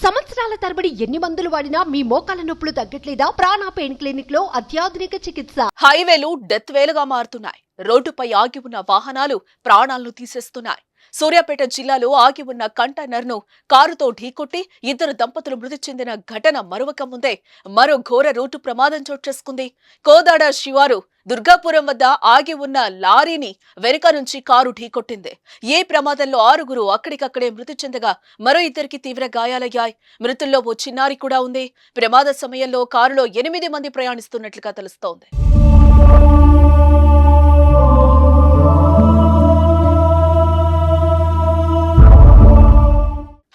సంవత్సరాల తరబడి ఎన్ని మందులు వాడినా మీ మోకాల నొప్పులు తగ్గట్లేదా? ప్రాణ పెయిన్ క్లినిక్ లో అత్యాధునిక చికిత్స. హైవేలు డెత్ వేలుగా మారుతున్నాయి. రోడ్డుపై ఆగి ఉన్న వాహనాలు ప్రాణాలను తీసేస్తున్నాయి. సూర్యాపేట జిల్లాలో ఆగి ఉన్న కంటైనర్ ను కారుతో ఢీకొట్టి ఇద్దరు దంపతులు మృతి చెందిన ఘటన మరొక ముందే మరో ఘోర రోడ్డు ప్రమాదం చోటు చేసుకుంది. కోదాడ శివారు దుర్గాపురం వద్ద ఆగి ఉన్న లారీని వెనుక నుంచి కారు ఢీకొట్టింది. ఈ ప్రమాదంలో 6గురు అక్కడికక్కడే మృతి చెందగా మరో ఇద్దరికి తీవ్ర గాయాలయ్యాయి. మృతుల్లో ఓ చిన్నారి కూడా ఉంది. ప్రమాద సమయంలో కారులో 8 మంది ప్రయాణిస్తున్నట్లుగా తెలుస్తోంది.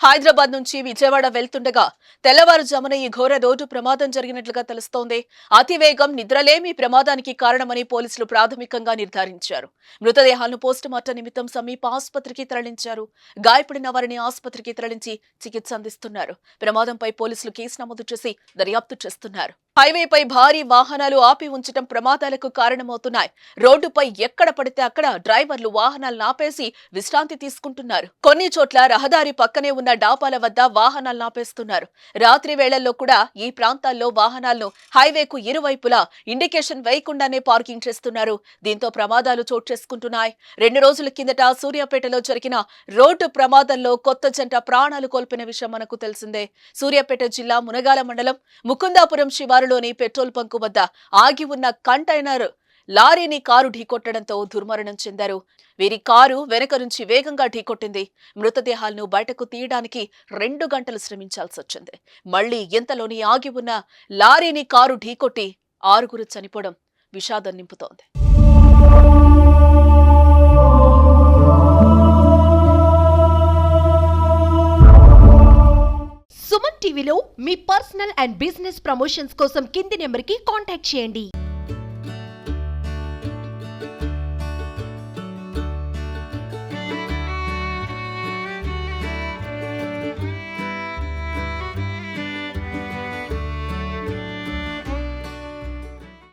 హైదరాబాద్ నుంచి విజయవాడ వెళ్తుండగా తెల్లవారుజామున ఈ ఘోర రోడ్డు ప్రమాదం జరిగినట్లుగా తెలుస్తోంది. అతివేగం, నిద్రలేమి ప్రమాదానికి కారణమని పోలీసులు ప్రాథమికంగా నిర్ధారించారు. మృతదేహాలను పోస్టుమార్టం నిమిత్తం సమీప ఆసుపత్రికి తరలించారు. గాయపడిన వారిని ఆసుపత్రికి తరలించి చికిత్స అందిస్తున్నారు. ప్రమాదంపై పోలీసులు కేసు నమోదు చేసి దర్యాప్తు చేస్తున్నారు. హైవేపై భారీ వాహనాలు ఆపి ఉంచడం ప్రమాదాలకు కారణమవుతున్నాయి. రోడ్డుపై ఎక్కడ పడితే అక్కడ డ్రైవర్లు వాహనాలను ఆపేసి విశ్రాంతి తీసుకుంటున్నారు. కొన్ని చోట్ల రహదారి పక్కనే ఉన్న డాబాల వద్ద వాహనాలను ఆపేస్తున్నారు. రాత్రి వేళల్లో కూడా ఈ ప్రాంతాల్లో వాహనాలను హైవేకు ఇరువైపులా ఇండికేషన్ వేయకుండానే పార్కింగ్ చేస్తున్నారు. దీంతో ప్రమాదాలు చోటు చేసుకుంటున్నాయి. 2 రోజుల కిందట సూర్యాపేటలో జరిగిన రోడ్డు ప్రమాదంలో కొత్త జంట ప్రాణాలు కోల్పోయిన విషయం మనకు తెలిసిందే. సూర్యాపేట జిల్లా మునగాల మండలం ముకుందాపురం శివారులోని పెట్రోల్ బంకు వద్ద ఆగి ఉన్న కంటైనర్ లారీని కారు ఢీకొట్టడంతో దుర్మరణం చెందారు. వీరి కారు వెనక నుంచి వేగంగా ఢీకొట్టింది. మృతదేహాలను బయటకు తీయడానికి 2 గంటలు శ్రమించాల్సి వచ్చింది. మళ్లీ ఇంతలోని ఆగి ఉన్న లారీని కారు ఢీకొట్టి 6గురు చనిపోవడం విషాదం నింపుతోంది. సుమన్ టీవీలో మీ పర్సనల్ అండ్ బిజినెస్ ప్రమోషన్స్ కోసం కింది నెంబర్కి కాంటాక్ట్ చేయండి.